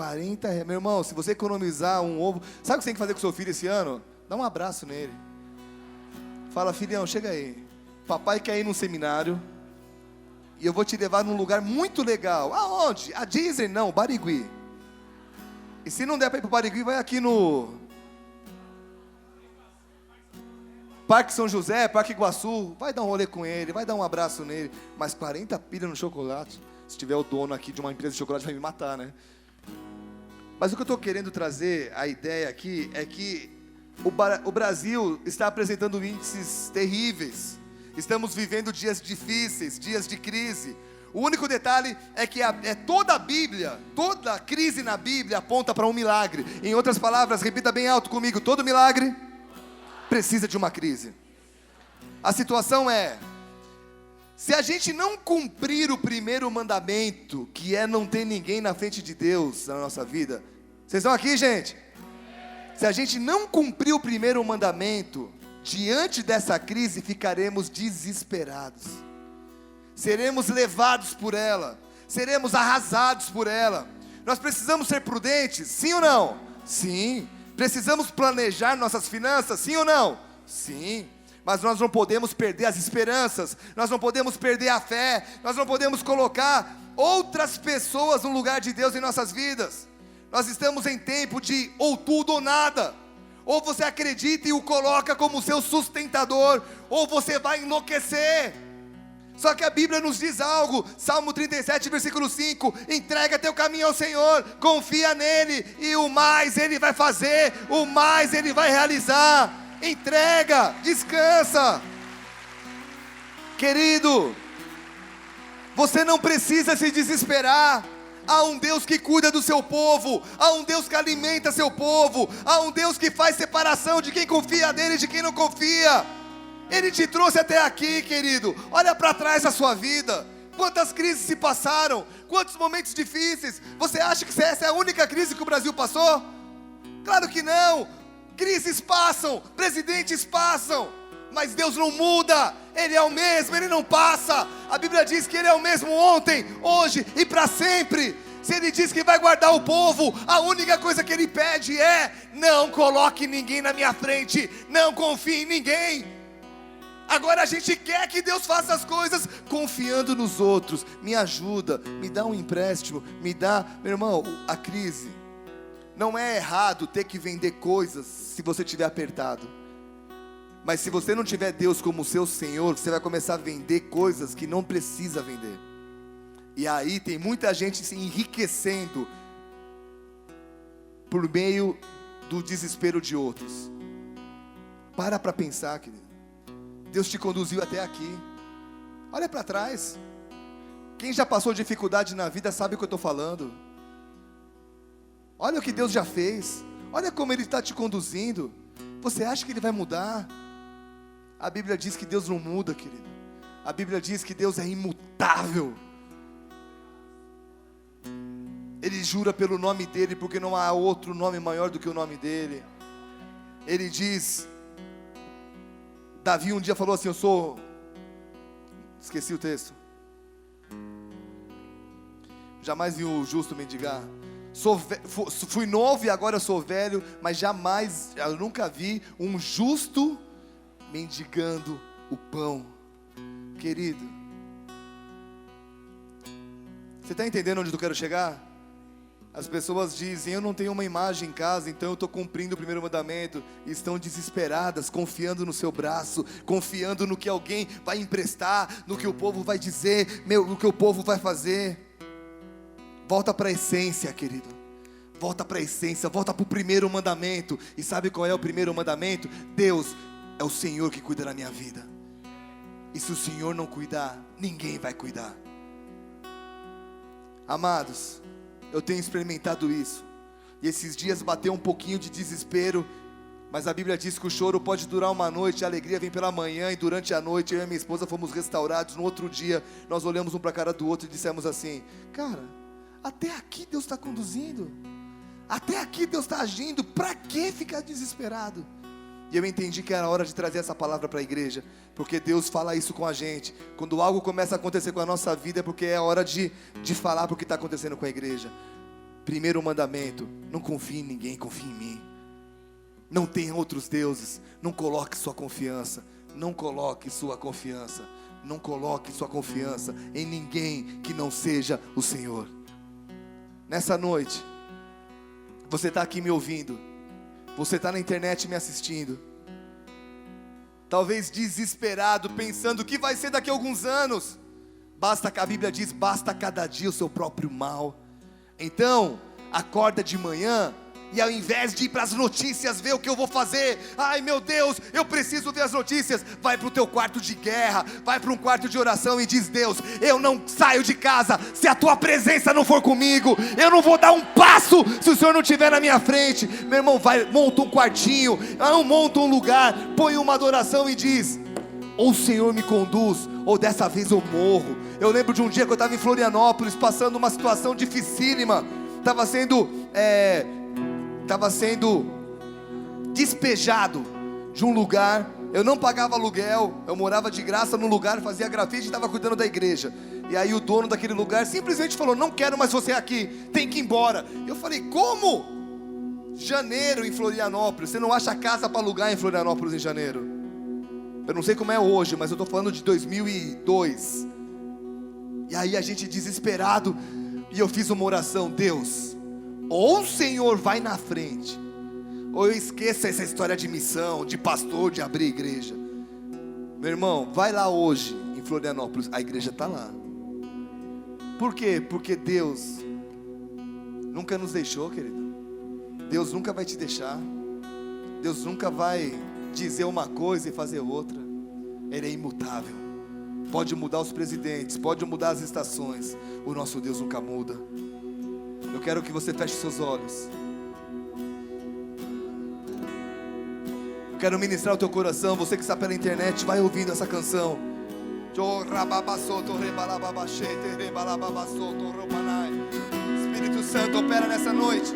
R$40. Meu irmão, se você economizar um ovo... Sabe o que você tem que fazer com o seu filho esse ano? Dá um abraço nele. Fala, filhão, chega aí. Papai quer ir num seminário e eu vou te levar num lugar muito legal. Aonde? A Disney? Não, Barigui. E se não der para ir para o Barigui, vai aqui no Parque São José, Parque Iguaçu. Vai dar um rolê com ele, vai dar um abraço nele. Mas 40 pilhas no chocolate. Se tiver o dono aqui de uma empresa de chocolate, vai me matar, né? Mas o que eu estou querendo trazer, a ideia aqui, é que o Brasil está apresentando índices terríveis. Estamos vivendo dias difíceis, dias de crise. O único detalhe é que toda a Bíblia, toda crise na Bíblia aponta para um milagre. Em outras palavras, repita bem alto comigo: todo milagre precisa de uma crise. A situação é: se a gente não cumprir o primeiro mandamento, que é não ter ninguém na frente de Deus na nossa vida. Vocês estão aqui, gente? Se a gente não cumprir o primeiro mandamento, diante dessa crise ficaremos desesperados. Seremos levados por ela, seremos arrasados por ela. Nós precisamos ser prudentes, sim ou não? Sim. Precisamos planejar nossas finanças, sim ou não? Sim. Mas nós não podemos perder as esperanças, nós não podemos perder a fé, nós não podemos colocar outras pessoas no lugar de Deus em nossas vidas. Nós estamos em tempo de ou tudo ou nada. Ou você acredita e o coloca como seu sustentador, ou você vai enlouquecer. Só que a Bíblia nos diz algo, Salmo 37, versículo 5, entrega teu caminho ao Senhor, confia nele, e o mais ele vai fazer, o mais ele vai realizar. Entrega, descansa. Querido, você não precisa se desesperar. Há um Deus que cuida do seu povo, há um Deus que alimenta seu povo, há um Deus que faz separação de quem confia nele e de quem não confia. Ele te trouxe até aqui, querido. Olha para trás da sua vida. Quantas crises se passaram, quantos momentos difíceis. Você acha que essa é a única crise que o Brasil passou? Claro que não. Crises passam, presidentes passam, mas Deus não muda. Ele é o mesmo, Ele não passa. A Bíblia diz que Ele é o mesmo ontem, hoje e para sempre. Se Ele diz que vai guardar o povo, a única coisa que Ele pede é: não coloque ninguém na minha frente, não confie em ninguém. Agora a gente quer que Deus faça as coisas confiando nos outros. Me ajuda, me dá um empréstimo, me dá... Meu irmão, a crise, não é errado ter que vender coisas se você estiver apertado. Mas se você não tiver Deus como seu Senhor, você vai começar a vender coisas que não precisa vender. E aí tem muita gente se enriquecendo por meio do desespero de outros. Para pensar, querido. Deus te conduziu até aqui. Olha para trás. Quem já passou dificuldade na vida sabe o que eu estou falando. Olha o que Deus já fez. Olha como Ele está te conduzindo. Você acha que Ele vai mudar? A Bíblia diz que Deus não muda, querido. A Bíblia diz que Deus é imutável. Ele jura pelo nome dEle, porque não há outro nome maior do que o nome dEle. Ele diz... Davi um dia falou assim: esqueci o texto. Jamais vi o justo mendigar. Fui novo e agora sou velho, mas eu nunca vi um justo mendigando o pão. Querido, você está entendendo onde eu quero chegar? As pessoas dizem: eu não tenho uma imagem em casa, então eu estou cumprindo o primeiro mandamento. E estão desesperadas, confiando no seu braço, confiando no que alguém vai emprestar, no que o povo vai dizer, no que o povo vai fazer. Volta para a essência, querido. Volta para a essência, volta para o primeiro mandamento. E sabe qual é o primeiro mandamento? Deus é o Senhor que cuida da minha vida. E se o Senhor não cuidar, ninguém vai cuidar. Amados, eu tenho experimentado isso. E esses dias bateu um pouquinho de desespero. Mas a Bíblia diz que o choro pode durar uma noite, a alegria vem pela manhã. E durante a noite eu e minha esposa fomos restaurados. No outro dia nós olhamos um para a cara do outro e dissemos assim: cara, até aqui Deus está conduzindo, até aqui Deus está agindo. Para que ficar desesperado? E eu entendi que era hora de trazer essa palavra para a igreja, porque Deus fala isso com a gente. Quando algo começa a acontecer com a nossa vida, é porque é hora de falar para o que está acontecendo com a igreja. Primeiro mandamento: não confie em ninguém, confie em mim. Não tenha outros deuses. Não coloque sua confiança. Não coloque sua confiança. Não coloque sua confiança em ninguém que não seja o Senhor. Nessa noite, você está aqui me ouvindo. Você está na internet me assistindo. Talvez desesperado, pensando o que vai ser daqui a alguns anos. A Bíblia diz, basta cada dia o seu próprio mal. Então, acorda de manhã e ao invés de ir para as notícias ver o que eu vou fazer, ai meu Deus, eu preciso ver as notícias, vai para o teu quarto de guerra, vai para um quarto de oração e diz: Deus, eu não saio de casa se a tua presença não for comigo, eu não vou dar um passo se o Senhor não estiver na minha frente. Meu irmão, vai, monta um quartinho, monta um lugar, põe uma adoração e diz: ou o Senhor me conduz, ou dessa vez eu morro. Eu lembro de um dia que eu estava em Florianópolis, passando uma situação dificílima, estava sendo despejado de um lugar. Eu não pagava aluguel, eu morava de graça no lugar, fazia grafite e estava cuidando da igreja. E aí o dono daquele lugar simplesmente falou: não quero mais você aqui, tem que ir embora. Eu falei: como? Janeiro em Florianópolis, você não acha casa para alugar em Florianópolis em janeiro? Eu não sei como é hoje, mas eu estou falando de 2002. E aí a gente desesperado, e eu fiz uma oração: Deus, ou o Senhor vai na frente, ou eu esqueço essa história de missão, de pastor, de abrir igreja. Meu irmão, vai lá hoje em Florianópolis, a igreja está lá. Por quê? Porque Deus nunca nos deixou, querido. Deus nunca vai te deixar. Deus nunca vai dizer uma coisa e fazer outra. Ele é imutável. Pode mudar os presidentes, pode mudar as estações, o nosso Deus nunca muda. Eu quero que você feche seus olhos. Eu quero ministrar o teu coração. Você que está pela internet, vai ouvindo essa canção. Espírito Santo, opera nessa noite.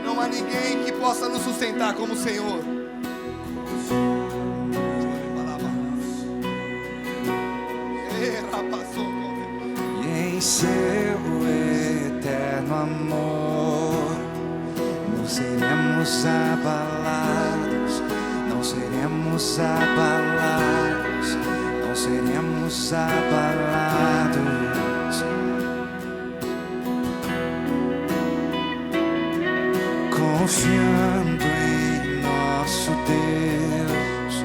Não há ninguém que possa nos sustentar como o Senhor. E em seu eterno amor não seremos abalados, não seremos abalados, não seremos abalados. Confiando em nosso Deus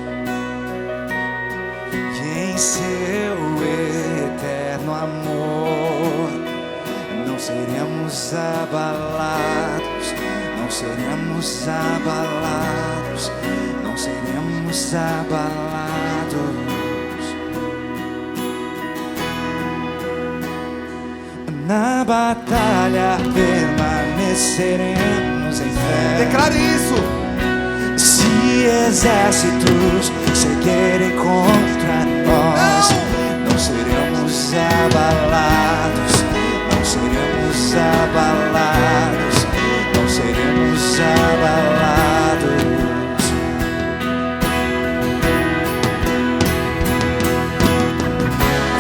e em seu eterno amor, não seremos abalados, não seremos abalados, não seremos abalados. Na batalha permaneceremos em fé. Declare isso. Se exércitos seguirem contra nós, não seremos abalados, não seremos abalados, não seremos abalados.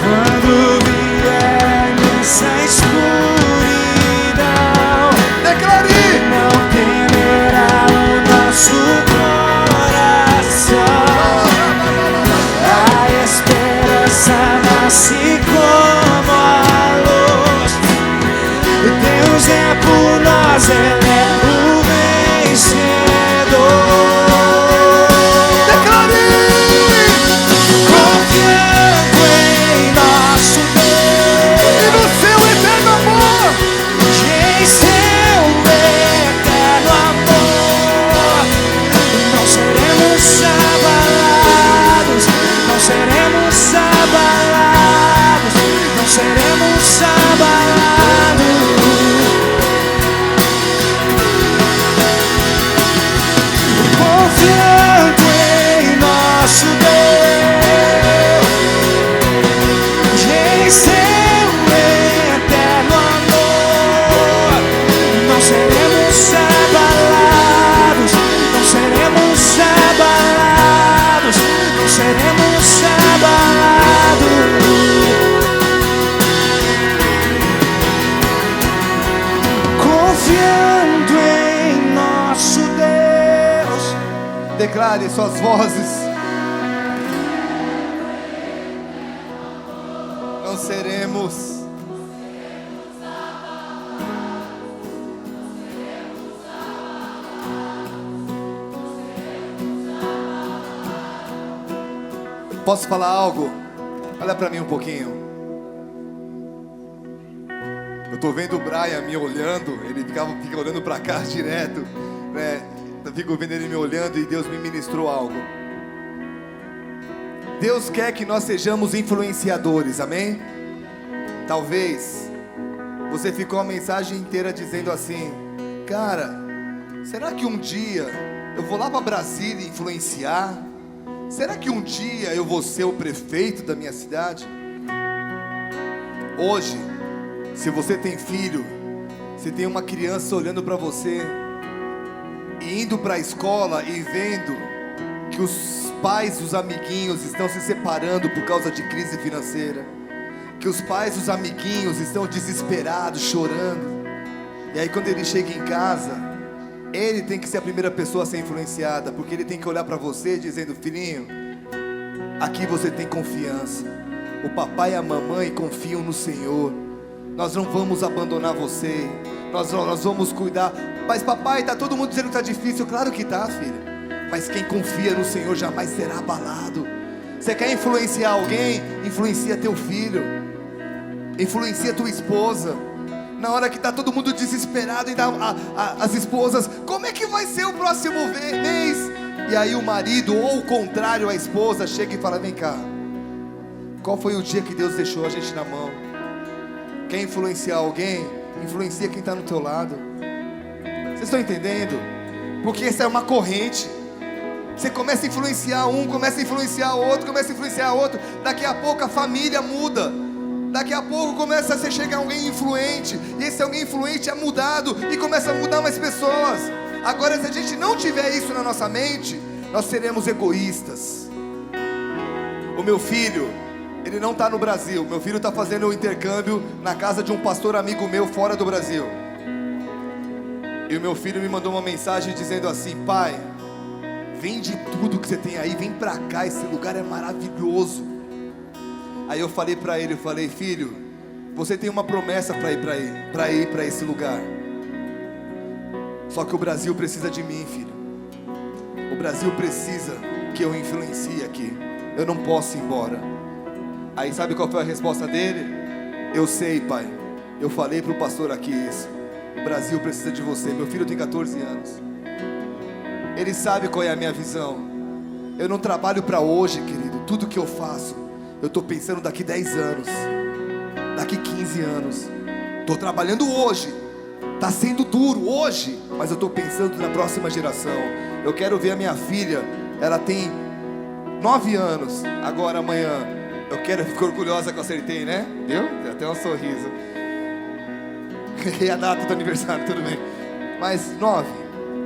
Quando vier essa escuridão, Declare. não temerá o nosso coração. A esperança nasce como a luz. Deus é por nós, Ele é o vencedor. Declare. Confiando em nosso Deus E no seu eterno amor. e em seu eterno amor, não seremos abalados, não seremos abalados, não seremos abalados. Declare suas vozes. Não seremos. Posso falar algo? Olha pra mim um pouquinho. Eu tô vendo o Brian me olhando. Ele fica olhando pra cá direto, né? Eu fico vendo ele me olhando e Deus me ministrou algo. Deus quer que nós sejamos influenciadores, amém? Talvez você ficou a mensagem inteira dizendo assim: cara, será que um dia eu vou lá para Brasília influenciar? Será que um dia eu vou ser o prefeito da minha cidade? Hoje, se você tem filho, se tem uma criança olhando para você e indo para a escola e vendo que os pais, os amiguinhos estão se separando por causa de crise financeira, que os pais, os amiguinhos estão desesperados, chorando, e aí quando ele chega em casa, ele tem que ser a primeira pessoa a ser influenciada, porque ele tem que olhar para você dizendo: filhinho, aqui você tem confiança, o papai e a mamãe confiam no Senhor, nós não vamos abandonar você, nós vamos cuidar. Mas papai, tá todo mundo dizendo que tá difícil. Claro que tá, filha, mas quem confia no Senhor jamais será abalado. Você quer influenciar alguém? Influencia teu filho, influencia tua esposa. Na hora que está todo mundo desesperado, e as esposas: como é que vai ser o próximo mês? E aí o marido, ou o contrário, a esposa chega e fala: vem cá, qual foi o dia que Deus deixou a gente na mão? Quer influenciar alguém? Influencia quem está no teu lado. Vocês estão entendendo? Porque essa é uma corrente. Você começa a influenciar um, começa a influenciar outro, começa a influenciar outro. Daqui a pouco a família muda. Daqui a pouco começa a chegar alguém influente, e esse alguém influente é mudado, e começa a mudar mais pessoas. Agora, se a gente não tiver isso na nossa mente, nós seremos egoístas. O meu filho, ele não está no Brasil. Meu filho está fazendo um intercâmbio na casa de um pastor amigo meu fora do Brasil. E o meu filho me mandou uma mensagem dizendo assim: pai, vende tudo que você tem aí, vem pra cá, esse lugar é maravilhoso. Aí eu falei para ele, filho, você tem uma promessa para ir para esse lugar. Só que o Brasil precisa de mim, filho. O Brasil precisa que eu influencie aqui. Eu não posso ir embora. Aí sabe qual foi a resposta dele? Eu sei, pai. Eu falei para o pastor aqui isso. O Brasil precisa de você. Meu filho tem 14 anos. Ele sabe qual é a minha visão. Eu não trabalho para hoje, querido. Tudo que eu faço, eu estou pensando daqui 10 anos, daqui 15 anos. Estou trabalhando hoje. Está sendo duro hoje, mas eu estou pensando na próxima geração. Eu quero ver a minha filha. Ela tem 9 anos. Agora amanhã eu quero, ficar orgulhosa que eu acertei, né? Viu? Tem até um sorriso. E a data do aniversário, tudo bem. Mas 9.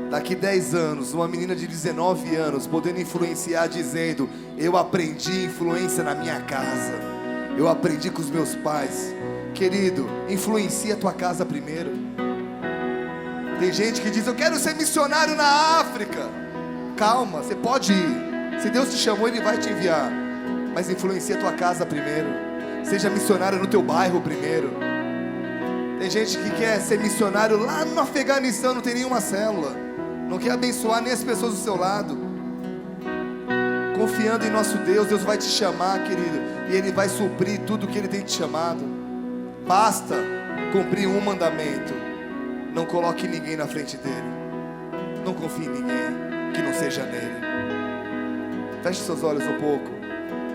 Daqui 10 anos, uma menina de 19 anos podendo influenciar, dizendo: eu aprendi influência na minha casa, eu aprendi com os meus pais. Querido, influencia a tua casa primeiro. Tem gente que diz: eu quero ser missionário na África. Calma, você pode ir. Se Deus te chamou, Ele vai te enviar. Mas influencia a tua casa primeiro. Seja missionário no teu bairro primeiro. Tem gente que quer ser missionário lá no Afeganistão, não tem nenhuma célula, não quer abençoar nem as pessoas do seu lado. Confiando em nosso Deus, Deus vai te chamar, querido, e Ele vai suprir tudo que Ele tem te chamado. Basta cumprir um mandamento: não coloque ninguém na frente dele. Não confie em ninguém que não seja nele. Feche seus olhos um pouco.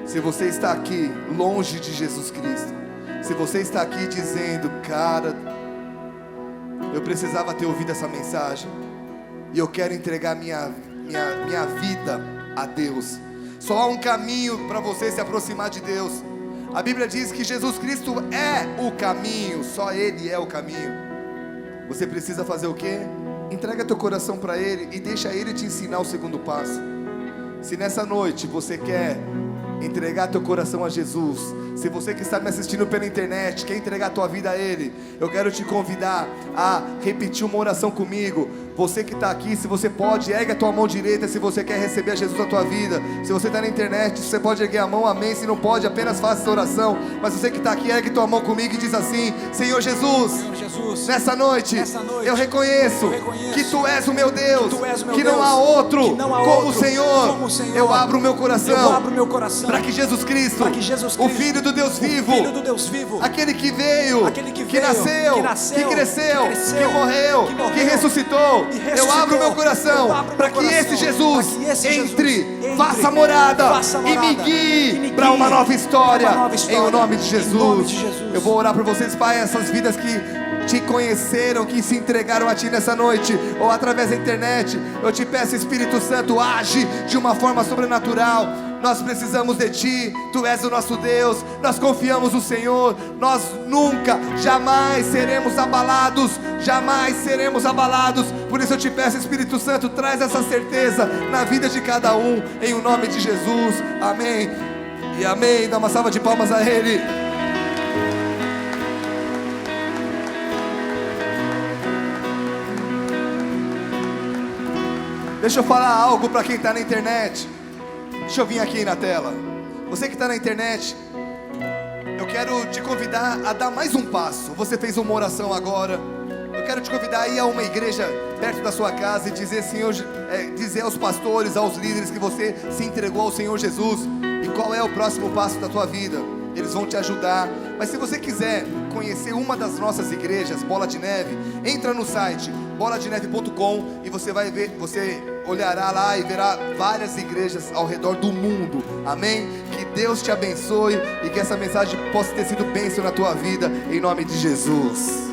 Se você está aqui longe de Jesus Cristo, se você está aqui dizendo: cara, eu precisava ter ouvido essa mensagem, e eu quero entregar minha vida a Deus. Só há um caminho para você se aproximar de Deus. A Bíblia diz que Jesus Cristo é o caminho, só Ele é o caminho. Você precisa fazer o quê? Entrega teu coração para Ele e deixa Ele te ensinar o segundo passo. Se nessa noite você quer entregar teu coração a Jesus, se você que está me assistindo pela internet quer entregar tua vida a Ele, eu quero te convidar a repetir uma oração comigo. Você que está aqui, se você pode, ergue a tua mão direita se você quer receber a Jesus na tua vida. Se você está na internet, você pode erguer a mão, amém. Se não pode, apenas faça essa oração. Mas você que está aqui, ergue tua mão comigo e diz assim: Senhor Jesus, nessa noite, eu reconheço que Tu és o meu Deus, que não há outro como o Senhor. Eu abro o meu coração para que Jesus Cristo, o Filho do Deus vivo, aquele que veio, que nasceu, que cresceu, que morreu, que ressuscitou, eu abro o meu coração para que esse Jesus entre, faça morada e me guie para uma nova história, em o nome de Jesus. Eu vou orar por vocês, Pai, essas vidas que Te conheceram, que se entregaram a Ti nessa noite, ou através da internet. Eu Te peço, Espírito Santo, age de uma forma sobrenatural. Nós precisamos de Ti, Tu és o nosso Deus, nós confiamos no Senhor, nós nunca, jamais seremos abalados, por isso eu Te peço, Espírito Santo, traz essa certeza na vida de cada um, em o nome de Jesus, amém, e amém. Dá uma salva de palmas a Ele. Deixa eu falar algo para quem está na internet. Deixa eu vir aqui na tela. Você que está na internet, eu quero te convidar a dar mais um passo. Você fez uma oração agora. Eu quero te convidar a ir a uma igreja perto da sua casa e dizer, dizer aos pastores, aos líderes que você se entregou ao Senhor Jesus e qual é o próximo passo da tua vida. Eles vão te ajudar. Mas se você quiser conhecer uma das nossas igrejas, Bola de Neve, entra no site boladeneve.com e você vai ver, você olhará lá e verá várias igrejas ao redor do mundo, amém? Que Deus te abençoe e que essa mensagem possa ter sido bênção na tua vida, em nome de Jesus.